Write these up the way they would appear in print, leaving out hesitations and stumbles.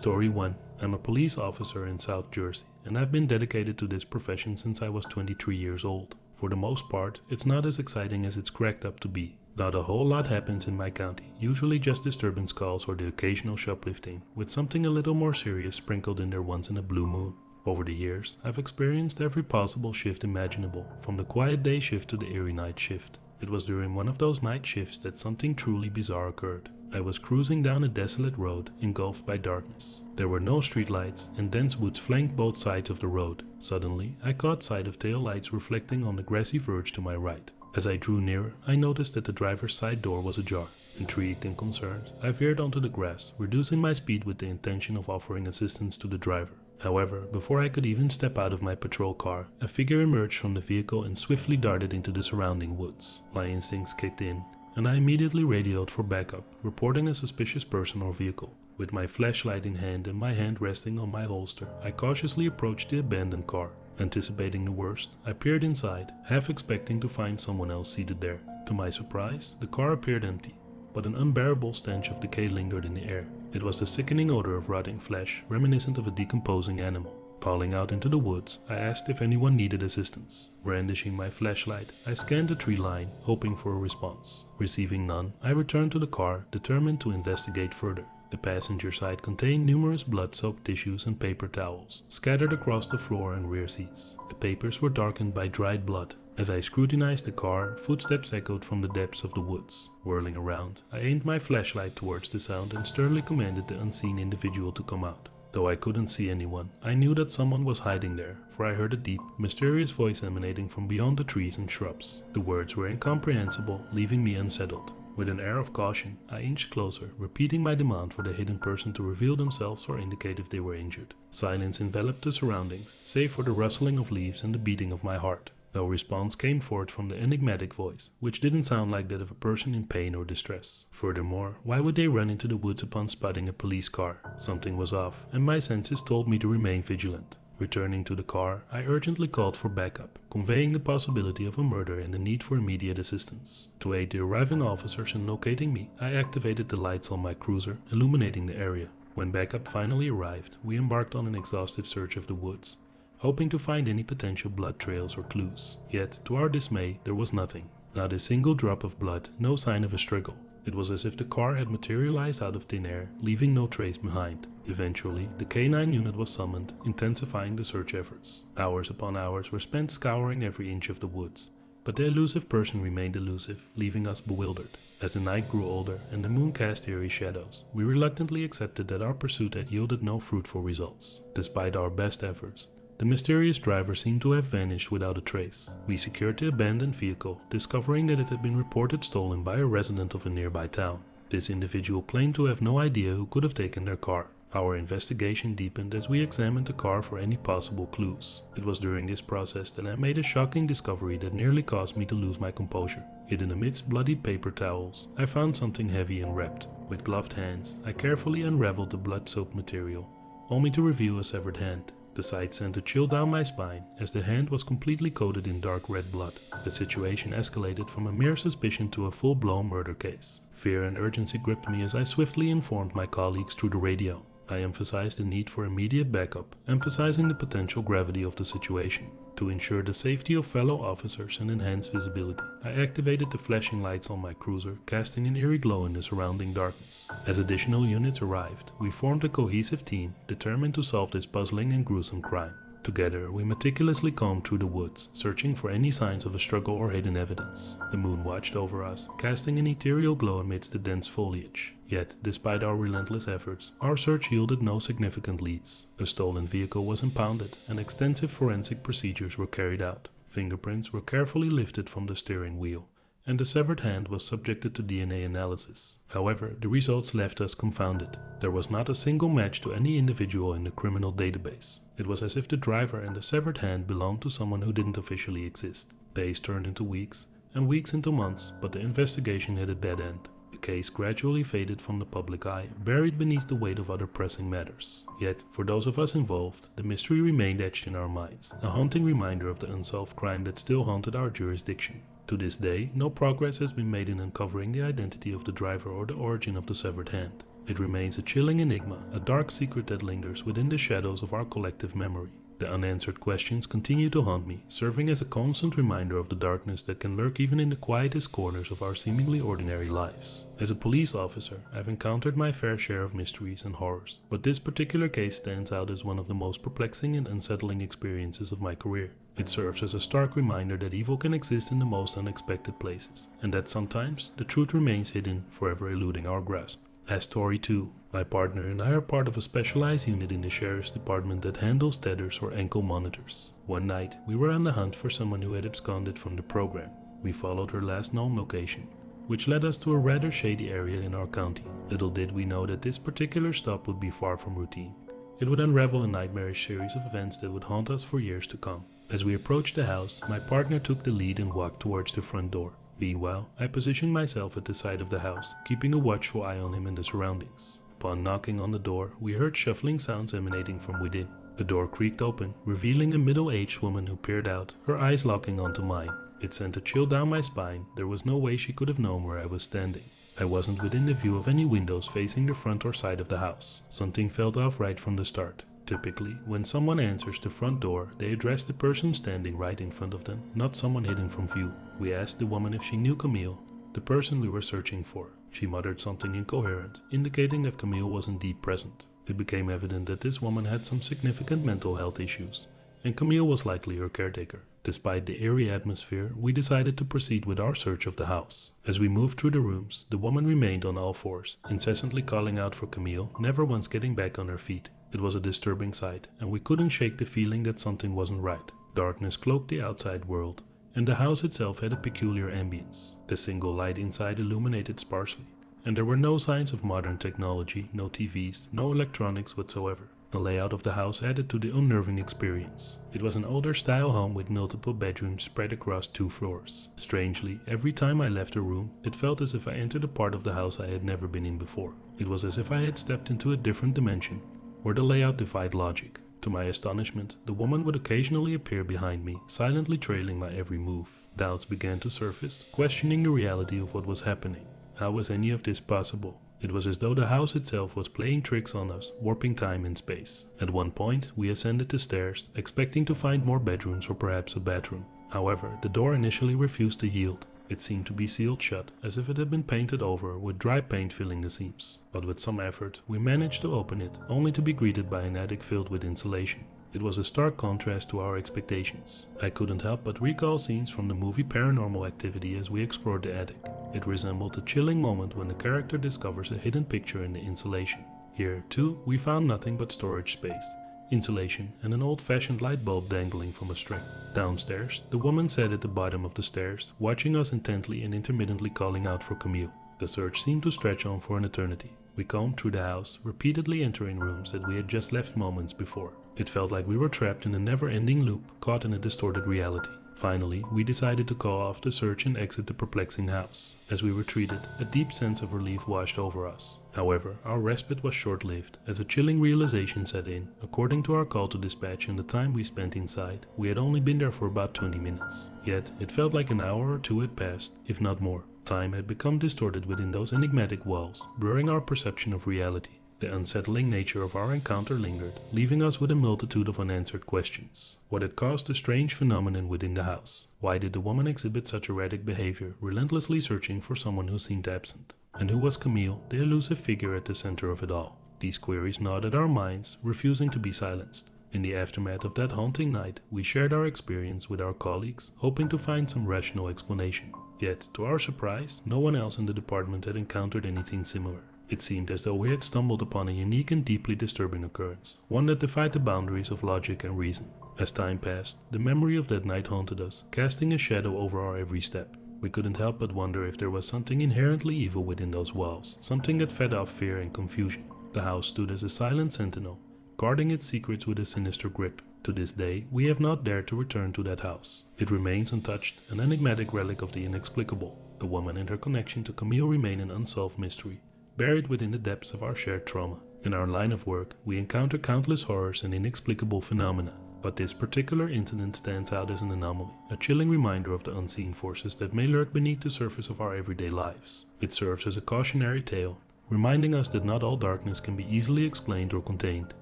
Story 1. I'm a police officer in South Jersey, and I've been dedicated to this profession since I was 23 years old. For the most part, it's not as exciting as it's cracked up to be. Not a whole lot happens in my county, usually just disturbance calls or the occasional shoplifting, with something a little more serious sprinkled in there once in a blue moon. Over the years, I've experienced every possible shift imaginable, from the quiet day shift to the eerie night shift. It was during one of those night shifts that something truly bizarre occurred. I was cruising down a desolate road, engulfed by darkness. There were no streetlights, and dense woods flanked both sides of the road. Suddenly, I caught sight of tail lights reflecting on the grassy verge to my right. As I drew nearer, I noticed that the driver's side door was ajar. Intrigued and concerned, I veered onto the grass, reducing my speed with the intention of offering assistance to the driver. However, before I could even step out of my patrol car, a figure emerged from the vehicle and swiftly darted into the surrounding woods. My instincts kicked in, and I immediately radioed for backup, reporting a suspicious person or vehicle. With my flashlight in hand and my hand resting on my holster, I cautiously approached the abandoned car. Anticipating the worst, I peered inside, half expecting to find someone else seated there. To my surprise, the car appeared empty, but an unbearable stench of decay lingered in the air. It was the sickening odor of rotting flesh, reminiscent of a decomposing animal. Calling out into the woods, I asked if anyone needed assistance. Brandishing my flashlight, I scanned the tree line, hoping for a response. Receiving none, I returned to the car, determined to investigate further. The passenger side contained numerous blood-soaked tissues and paper towels, scattered across the floor and rear seats. The papers were darkened by dried blood. As I scrutinized the car, footsteps echoed from the depths of the woods. Whirling around, I aimed my flashlight towards the sound and sternly commanded the unseen individual to come out. Though I couldn't see anyone, I knew that someone was hiding there, for I heard a deep, mysterious voice emanating from beyond the trees and shrubs. The words were incomprehensible, leaving me unsettled. With an air of caution, I inched closer, repeating my demand for the hidden person to reveal themselves or indicate if they were injured. Silence enveloped the surroundings, save for the rustling of leaves and the beating of my heart. No response came forth from the enigmatic voice, which didn't sound like that of a person in pain or distress. Furthermore, why would they run into the woods upon spotting a police car? Something was off, and my senses told me to remain vigilant. Returning to the car, I urgently called for backup, conveying the possibility of a murder and the need for immediate assistance. To aid the arriving officers in locating me, I activated the lights on my cruiser, illuminating the area. When backup finally arrived, we embarked on an exhaustive search of the woods, hoping to find any potential blood trails or clues. Yet, to our dismay, there was nothing. Not a single drop of blood, no sign of a struggle. It was as if the car had materialized out of thin air, leaving no trace behind. Eventually, the K9 unit was summoned, intensifying the search efforts. Hours upon hours were spent scouring every inch of the woods, but the elusive person remained elusive, leaving us bewildered. As the night grew older and the moon cast eerie shadows, we reluctantly accepted that our pursuit had yielded no fruitful results. Despite our best efforts, the mysterious driver seemed to have vanished without a trace. We secured the abandoned vehicle, discovering that it had been reported stolen by a resident of a nearby town. This individual claimed to have no idea who could have taken their car. Our investigation deepened as we examined the car for any possible clues. It was during this process that I made a shocking discovery that nearly caused me to lose my composure. Hidden amidst bloodied paper towels, I found something heavy and wrapped. With gloved hands, I carefully unraveled the blood-soaked material, only to reveal a severed hand. The sight sent a chill down my spine, as the hand was completely coated in dark red blood. The situation escalated from a mere suspicion to a full-blown murder case. Fear and urgency gripped me as I swiftly informed my colleagues through the radio. I emphasized the need for immediate backup, emphasizing the potential gravity of the situation. To ensure the safety of fellow officers and enhance visibility, I activated the flashing lights on my cruiser, casting an eerie glow in the surrounding darkness. As additional units arrived, we formed a cohesive team, determined to solve this puzzling and gruesome crime. Together, we meticulously combed through the woods, searching for any signs of a struggle or hidden evidence. The moon watched over us, casting an ethereal glow amidst the dense foliage. Yet, despite our relentless efforts, our search yielded no significant leads. A stolen vehicle was impounded, and extensive forensic procedures were carried out. Fingerprints were carefully lifted from the steering wheel, and the severed hand was subjected to DNA analysis. However, the results left us confounded. There was not a single match to any individual in the criminal database. It was as if the driver and the severed hand belonged to someone who didn't officially exist. Days turned into weeks, and weeks into months, but the investigation had a dead end. The case gradually faded from the public eye, buried beneath the weight of other pressing matters. Yet, for those of us involved, the mystery remained etched in our minds, a haunting reminder of the unsolved crime that still haunted our jurisdiction. To this day, no progress has been made in uncovering the identity of the driver or the origin of the severed hand. It remains a chilling enigma, a dark secret that lingers within the shadows of our collective memory. The unanswered questions continue to haunt me, serving as a constant reminder of the darkness that can lurk even in the quietest corners of our seemingly ordinary lives. As a police officer, I've encountered my fair share of mysteries and horrors, but this particular case stands out as one of the most perplexing and unsettling experiences of my career. It serves as a stark reminder that evil can exist in the most unexpected places, and that sometimes the truth remains hidden, forever eluding our grasp. As Story 2, my partner and I are part of a specialized unit in the sheriff's department that handles tethers or ankle monitors. One night, we were on the hunt for someone who had absconded from the program. We followed her last known location, which led us to a rather shady area in our county. Little did we know that this particular stop would be far from routine. It would unravel a nightmarish series of events that would haunt us for years to come. As we approached the house, my partner took the lead and walked towards the front door. Meanwhile, I positioned myself at the side of the house, keeping a watchful eye on him and the surroundings. Upon knocking on the door, we heard shuffling sounds emanating from within. The door creaked open, revealing a middle-aged woman who peered out, her eyes locking onto mine. It sent a chill down my spine. There was no way she could have known where I was standing. I wasn't within the view of any windows facing the front or side of the house. Something felt off right from the start. Typically, when someone answers the front door, they address the person standing right in front of them, not someone hidden from view. We asked the woman if she knew Camille, the person we were searching for. She muttered something incoherent, indicating that Camille was indeed present. It became evident that this woman had some significant mental health issues, and Camille was likely her caretaker. Despite the eerie atmosphere, we decided to proceed with our search of the house. As we moved through the rooms, the woman remained on all fours, incessantly calling out for Camille, never once getting back on her feet. It was a disturbing sight, and we couldn't shake the feeling that something wasn't right. Darkness cloaked the outside world, and the house itself had a peculiar ambience. The single light inside illuminated sparsely, and there were no signs of modern technology, no TVs, no electronics whatsoever. The layout of the house added to the unnerving experience. It was an older style home with multiple bedrooms spread across 2 floors. Strangely, every time I left a room, it felt as if I entered a part of the house I had never been in before. It was as if I had stepped into a different dimension, where the layout defied logic. To my astonishment, the woman would occasionally appear behind me, silently trailing my every move. Doubts began to surface, questioning the reality of what was happening. How was any of this possible? It was as though the house itself was playing tricks on us, warping time and space. At one point, we ascended the stairs, expecting to find more bedrooms or perhaps a bathroom. However, the door initially refused to yield. It seemed to be sealed shut, as if it had been painted over, with dry paint filling the seams. But with some effort, we managed to open it, only to be greeted by an attic filled with insulation. It was a stark contrast to our expectations. I couldn't help but recall scenes from the movie Paranormal Activity as we explored the attic. It resembled a chilling moment when the character discovers a hidden picture in the insulation. Here, too, we found nothing but storage space, insulation, and an old-fashioned light bulb dangling from a string. Downstairs, the woman sat at the bottom of the stairs, watching us intently and intermittently calling out for Camille. The search seemed to stretch on for an eternity. We combed through the house, repeatedly entering rooms that we had just left moments before. It felt like we were trapped in a never-ending loop, caught in a distorted reality. Finally, we decided to call off the search and exit the perplexing house. As we retreated, a deep sense of relief washed over us. However, our respite was short-lived, as a chilling realization set in. According to our call to dispatch and the time we spent inside, we had only been there for about 20 minutes. Yet, it felt like an hour or 2 had passed, if not more. Time had become distorted within those enigmatic walls, blurring our perception of reality. The unsettling nature of our encounter lingered, leaving us with a multitude of unanswered questions. What had caused the strange phenomenon within the house? Why did the woman exhibit such erratic behavior, relentlessly searching for someone who seemed absent? And who was Camille, the elusive figure at the center of it all? These queries gnawed at our minds, refusing to be silenced. In the aftermath of that haunting night, we shared our experience with our colleagues, hoping to find some rational explanation. Yet, to our surprise, no one else in the department had encountered anything similar. It seemed as though we had stumbled upon a unique and deeply disturbing occurrence, one that defied the boundaries of logic and reason. As time passed, the memory of that night haunted us, casting a shadow over our every step. We couldn't help but wonder if there was something inherently evil within those walls, something that fed off fear and confusion. The house stood as a silent sentinel, guarding its secrets with a sinister grip. To this day, we have not dared to return to that house. It remains untouched, an enigmatic relic of the inexplicable. The woman and her connection to Camille remain an unsolved mystery, buried within the depths of our shared trauma. In our line of work, we encounter countless horrors and inexplicable phenomena, but this particular incident stands out as an anomaly, a chilling reminder of the unseen forces that may lurk beneath the surface of our everyday lives. It serves as a cautionary tale, reminding us that not all darkness can be easily explained or contained.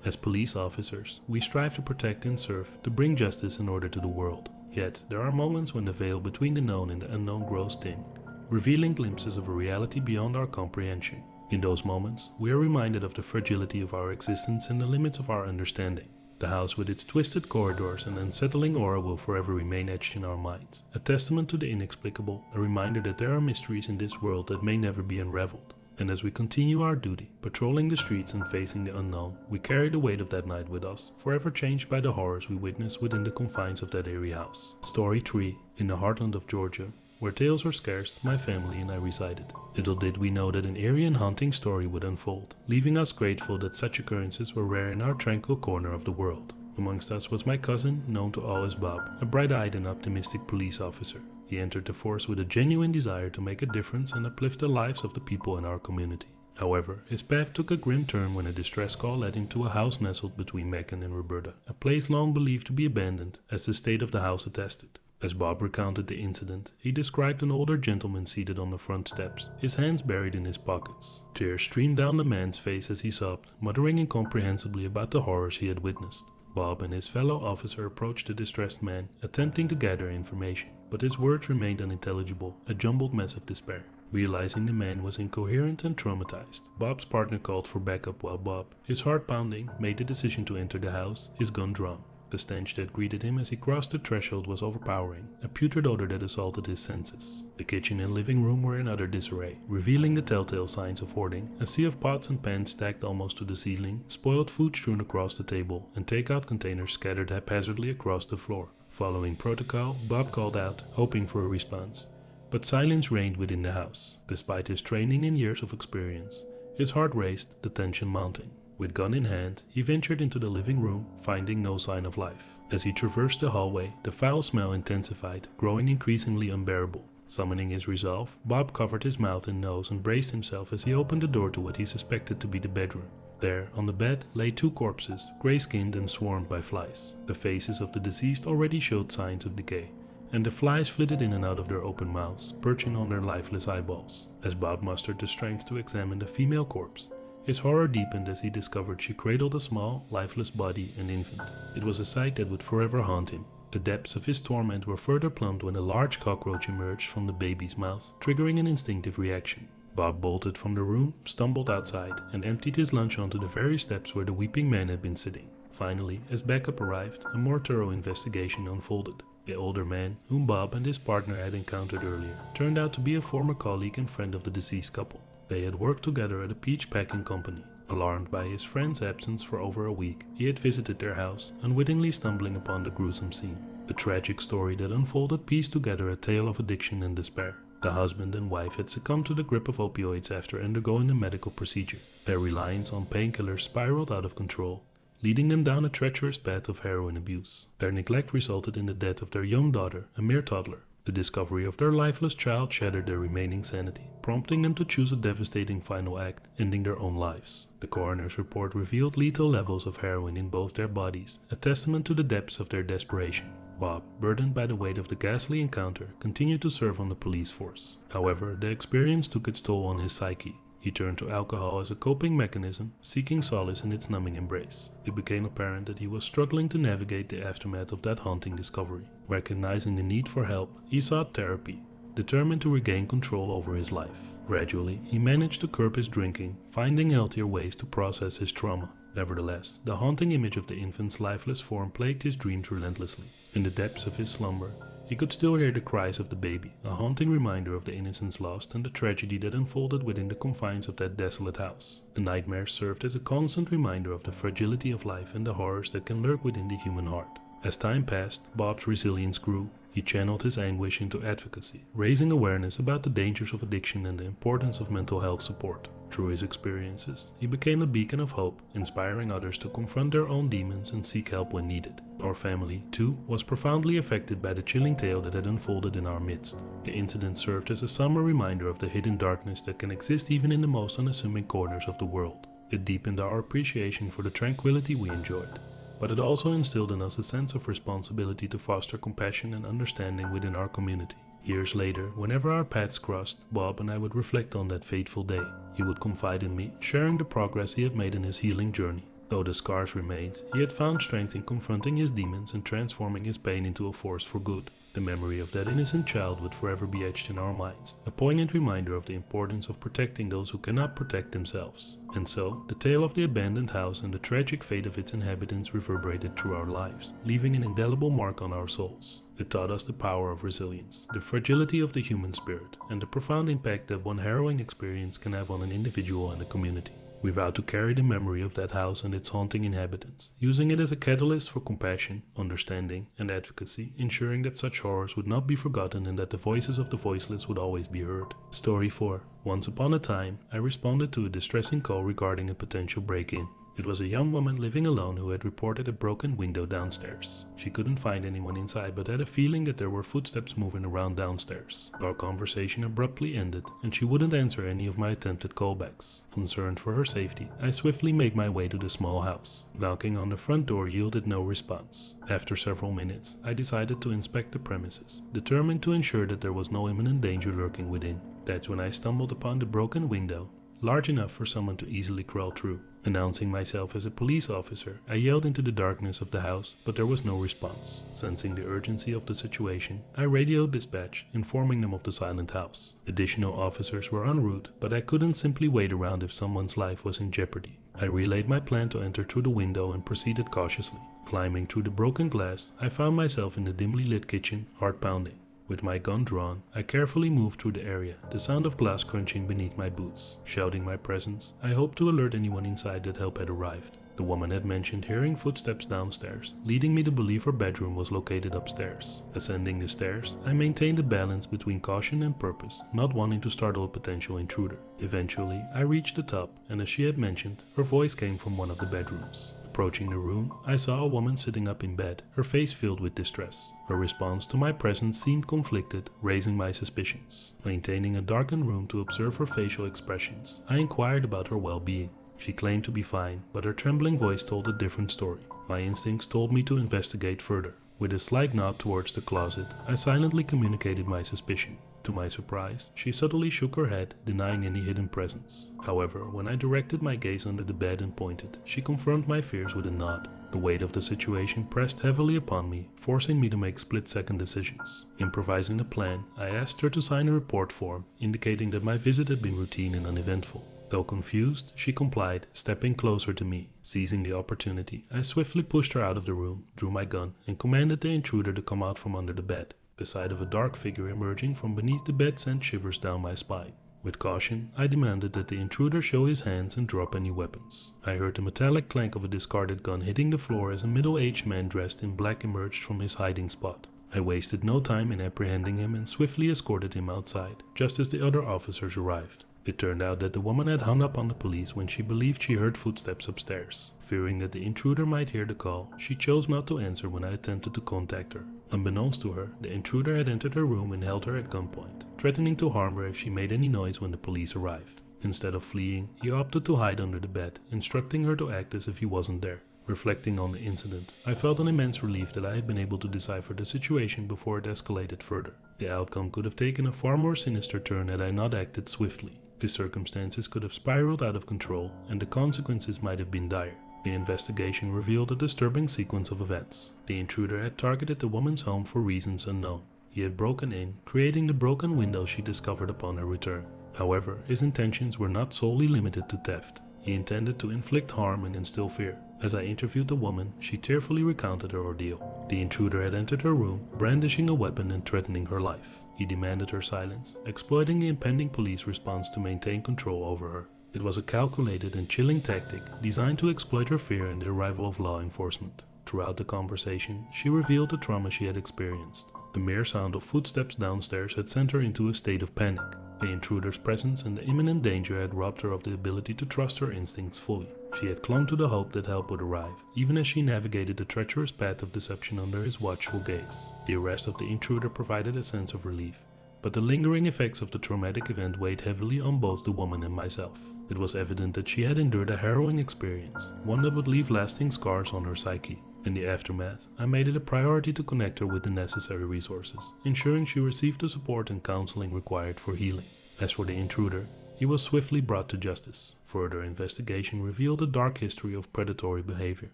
As police officers, we strive to protect and serve, to bring justice and order to the world. Yet, there are moments when the veil between the known and the unknown grows thin, revealing glimpses of a reality beyond our comprehension. In those moments, we are reminded of the fragility of our existence and the limits of our understanding. The house with its twisted corridors and unsettling aura will forever remain etched in our minds, a testament to the inexplicable, a reminder that there are mysteries in this world that may never be unraveled. And as we continue our duty, patrolling the streets and facing the unknown, we carry the weight of that night with us, forever changed by the horrors we witness within the confines of that eerie house. Story 3, in the heartland of Georgia, where tales are scarce, my family and I resided. Little did we know that an eerie and haunting story would unfold, leaving us grateful that such occurrences were rare in our tranquil corner of the world. Amongst us was my cousin, known to all as Bob, a bright-eyed and optimistic police officer. He entered the force with a genuine desire to make a difference and uplift the lives of the people in our community. However, his path took a grim turn when a distress call led him to a house nestled between Macon and Roberta, a place long believed to be abandoned, as the state of the house attested. As Bob recounted the incident, he described an older gentleman seated on the front steps, his hands buried in his pockets. Tears streamed down the man's face as he sobbed, muttering incomprehensibly about the horrors he had witnessed. Bob and his fellow officer approached the distressed man, attempting to gather information, but his words remained unintelligible, a jumbled mess of despair. Realizing the man was incoherent and traumatized, Bob's partner called for backup while Bob, his heart pounding, made the decision to enter the house, his gun drawn. The stench that greeted him as he crossed the threshold was overpowering, a putrid odor that assaulted his senses. The kitchen and living room were in utter disarray, revealing the telltale signs of hoarding, a sea of pots and pans stacked almost to the ceiling, spoiled food strewn across the table, and takeout containers scattered haphazardly across the floor. Following protocol, Bob called out, hoping for a response. But silence reigned within the house, despite his training and years of experience. His heart raced, the tension mounting. With gun in hand, he ventured into the living room, finding no sign of life. As he traversed the hallway, the foul smell intensified, growing increasingly unbearable. Summoning his resolve, Bob covered his mouth and nose and braced himself as he opened the door to what he suspected to be the bedroom. There, on the bed, lay two corpses, gray-skinned and swarmed by flies. The faces of the deceased already showed signs of decay, and the flies flitted in and out of their open mouths, perching on their lifeless eyeballs. As Bob mustered the strength to examine the female corpse, his horror deepened as he discovered she cradled a small, lifeless body, an infant. It was a sight that would forever haunt him. The depths of his torment were further plumbed when a large cockroach emerged from the baby's mouth, triggering an instinctive reaction. Bob bolted from the room, stumbled outside, and emptied his lunch onto the very steps where the weeping man had been sitting. Finally, as backup arrived, a more thorough investigation unfolded. The older man, whom Bob and his partner had encountered earlier, turned out to be a former colleague and friend of the deceased couple. They had worked together at a peach packing company. Alarmed by his friend's absence for over a week, he had visited their house, unwittingly stumbling upon the gruesome scene. The tragic story that unfolded pieced together a tale of addiction and despair. The husband and wife had succumbed to the grip of opioids after undergoing a medical procedure. Their reliance on painkillers spiraled out of control, leading them down a treacherous path of heroin abuse. Their neglect resulted in the death of their young daughter, a mere toddler. The discovery of their lifeless child shattered their remaining sanity, prompting them to choose a devastating final act, ending their own lives. The coroner's report revealed lethal levels of heroin in both their bodies, a testament to the depths of their desperation. Bob, burdened by the weight of the ghastly encounter, continued to serve on the police force. However, the experience took its toll on his psyche. He turned to alcohol as a coping mechanism, seeking solace in its numbing embrace. It became apparent that he was struggling to navigate the aftermath of that haunting discovery. Recognizing the need for help, he sought therapy, determined to regain control over his life. Gradually, he managed to curb his drinking, finding healthier ways to process his trauma. Nevertheless, the haunting image of the infant's lifeless form plagued his dreams relentlessly. In the depths of his slumber, he could still hear the cries of the baby, a haunting reminder of the innocence lost and the tragedy that unfolded within the confines of that desolate house. The nightmare served as a constant reminder of the fragility of life and the horrors that can lurk within the human heart. As time passed, Bob's resilience grew. He channeled his anguish into advocacy, raising awareness about the dangers of addiction and the importance of mental health support. Through his experiences, he became a beacon of hope, inspiring others to confront their own demons and seek help when needed. Our family, too, was profoundly affected by the chilling tale that had unfolded in our midst. The incident served as a somber reminder of the hidden darkness that can exist even in the most unassuming corners of the world. It deepened our appreciation for the tranquility we enjoyed, but it also instilled in us a sense of responsibility to foster compassion and understanding within our community. Years later, whenever our paths crossed, Bob and I would reflect on that fateful day. He would confide in me, sharing the progress he had made in his healing journey. Though the scars remained, he had found strength in confronting his demons and transforming his pain into a force for good. The memory of that innocent child would forever be etched in our minds, a poignant reminder of the importance of protecting those who cannot protect themselves. And so, the tale of the abandoned house and the tragic fate of its inhabitants reverberated through our lives, leaving an indelible mark on our souls. It taught us the power of resilience, the fragility of the human spirit, and the profound impact that one harrowing experience can have on an individual and a community. We vowed to carry the memory of that house and its haunting inhabitants, using it as a catalyst for compassion, understanding, and advocacy, ensuring that such horrors would not be forgotten and that the voices of the voiceless would always be heard. Story 4. Once upon a time, I responded to a distressing call regarding a potential break-in. It was a young woman living alone who had reported a broken window downstairs. She couldn't find anyone inside but had a feeling that there were footsteps moving around downstairs. Our conversation abruptly ended and she wouldn't answer any of my attempted callbacks. Concerned for her safety, I swiftly made my way to the small house. Knocking on the front door yielded no response. After several minutes, I decided to inspect the premises, determined to ensure that there was no imminent danger lurking within. That's when I stumbled upon the broken window, large enough for someone to easily crawl through. Announcing myself as a police officer, I yelled into the darkness of the house, but there was no response. Sensing the urgency of the situation, I radioed dispatch, informing them of the silent house. Additional officers were en route, but I couldn't simply wait around if someone's life was in jeopardy. I relayed my plan to enter through the window and proceeded cautiously. Climbing through the broken glass, I found myself in the dimly lit kitchen, heart pounding. With my gun drawn, I carefully moved through the area, the sound of glass crunching beneath my boots. Shouting my presence, I hoped to alert anyone inside that help had arrived. The woman had mentioned hearing footsteps downstairs, leading me to believe her bedroom was located upstairs. Ascending the stairs, I maintained a balance between caution and purpose, not wanting to startle a potential intruder. Eventually, I reached the top, and as she had mentioned, her voice came from one of the bedrooms. Approaching the room, I saw a woman sitting up in bed, her face filled with distress. Her response to my presence seemed conflicted, raising my suspicions. Maintaining a darkened room to observe her facial expressions, I inquired about her well-being. She claimed to be fine, but her trembling voice told a different story. My instincts told me to investigate further. With a slight nod towards the closet, I silently communicated my suspicion. To my surprise, she subtly shook her head, denying any hidden presence. However, when I directed my gaze under the bed and pointed, she confirmed my fears with a nod. The weight of the situation pressed heavily upon me, forcing me to make split-second decisions. Improvising a plan, I asked her to sign a report form, indicating that my visit had been routine and uneventful. Though confused, she complied, stepping closer to me. Seizing the opportunity, I swiftly pushed her out of the room, drew my gun, and commanded the intruder to come out from under the bed. The sight of a dark figure emerging from beneath the bed sent shivers down my spine. With caution, I demanded that the intruder show his hands and drop any weapons. I heard the metallic clank of a discarded gun hitting the floor as a middle-aged man dressed in black emerged from his hiding spot. I wasted no time in apprehending him and swiftly escorted him outside, just as the other officers arrived. It turned out that the woman had hung up on the police when she believed she heard footsteps upstairs. Fearing that the intruder might hear the call, she chose not to answer when I attempted to contact her. Unbeknownst to her, the intruder had entered her room and held her at gunpoint, threatening to harm her if she made any noise when the police arrived. Instead of fleeing, he opted to hide under the bed, instructing her to act as if he wasn't there. Reflecting on the incident, I felt an immense relief that I had been able to decipher the situation before it escalated further. The outcome could have taken a far more sinister turn had I not acted swiftly. The circumstances could have spiraled out of control, and the consequences might have been dire. The investigation revealed a disturbing sequence of events. The intruder had targeted the woman's home for reasons unknown. He had broken in, creating the broken window she discovered upon her return. However, his intentions were not solely limited to theft. He intended to inflict harm and instill fear. As I interviewed the woman, she tearfully recounted her ordeal. The intruder had entered her room, brandishing a weapon and threatening her life. He demanded her silence, exploiting the impending police response to maintain control over her. It was a calculated and chilling tactic designed to exploit her fear and the arrival of law enforcement. Throughout the conversation, she revealed the trauma she had experienced. The mere sound of footsteps downstairs had sent her into a state of panic. The intruder's presence and the imminent danger had robbed her of the ability to trust her instincts fully. She had clung to the hope that help would arrive, even as she navigated the treacherous path of deception under his watchful gaze. The arrest of the intruder provided a sense of relief, but the lingering effects of the traumatic event weighed heavily on both the woman and myself. It was evident that she had endured a harrowing experience, one that would leave lasting scars on her psyche. In the aftermath, I made it a priority to connect her with the necessary resources, ensuring she received the support and counseling required for healing. As for the intruder, he was swiftly brought to justice. Further investigation revealed a dark history of predatory behavior,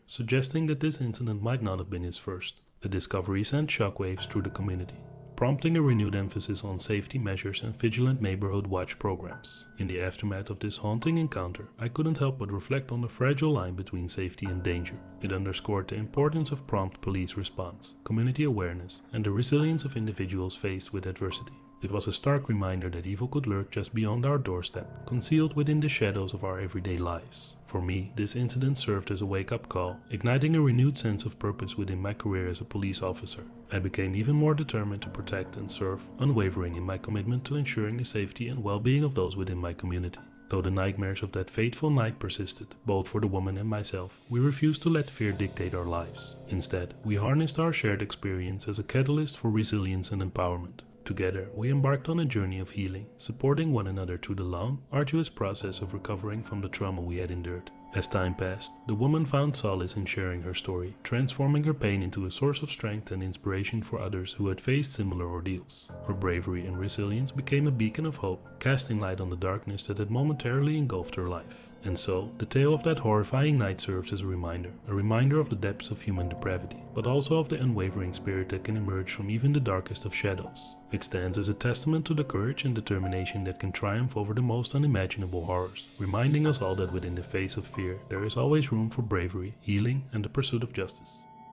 suggesting that this incident might not have been his first. The discovery sent shockwaves through the community, prompting a renewed emphasis on safety measures and vigilant neighborhood watch programs. In the aftermath of this haunting encounter, I couldn't help but reflect on the fragile line between safety and danger. It underscored the importance of prompt police response, community awareness, and the resilience of individuals faced with adversity. It was a stark reminder that evil could lurk just beyond our doorstep, concealed within the shadows of our everyday lives. For me, this incident served as a wake-up call, igniting a renewed sense of purpose within my career as a police officer. I became even more determined to protect and serve, unwavering in my commitment to ensuring the safety and well-being of those within my community. Though the nightmares of that fateful night persisted, both for the woman and myself, we refused to let fear dictate our lives. Instead, we harnessed our shared experience as a catalyst for resilience and empowerment. Together, we embarked on a journey of healing, supporting one another through the long, arduous process of recovering from the trauma we had endured. As time passed, the woman found solace in sharing her story, transforming her pain into a source of strength and inspiration for others who had faced similar ordeals. Her bravery and resilience became a beacon of hope, casting light on the darkness that had momentarily engulfed her life. And so, the tale of that horrifying night serves as a reminder of the depths of human depravity, but also of the unwavering spirit that can emerge from even the darkest of shadows. It stands as a testament to the courage and determination that can triumph over the most unimaginable horrors, reminding us all that within the face of fear, there is always room for bravery, healing, and the pursuit of justice.